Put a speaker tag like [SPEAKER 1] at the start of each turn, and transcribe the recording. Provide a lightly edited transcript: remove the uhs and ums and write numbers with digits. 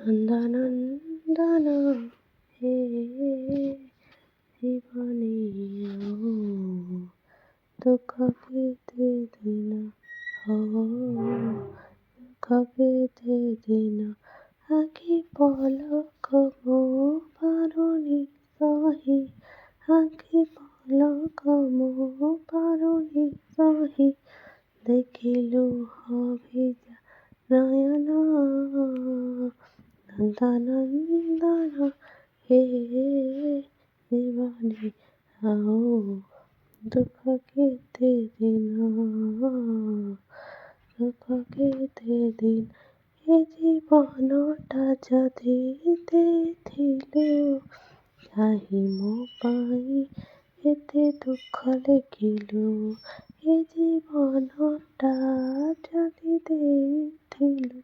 [SPEAKER 1] নন্দনন্দন হে জীবনে দুঃখ পেতে দিন দুঃখ পেতে দিন আখি পলক মো পারনি সহি আখি পলক মো পারনি সহি দেখিলু অভিজা নয়ন নন্দনন্দন হে জীবনে দুঃখ কেতে দিন দুঃখ কেতে দিন এ জীবনটা যদি ଦେଇଥିଲୁ ଚାହିଁ ମୋ ପାଇଁ ଏତେ ଦୁଃଖ ଲେଖିଲୁ ଏ ଜୀବନଟା ଯଦି ଦେଇଥିଲୁ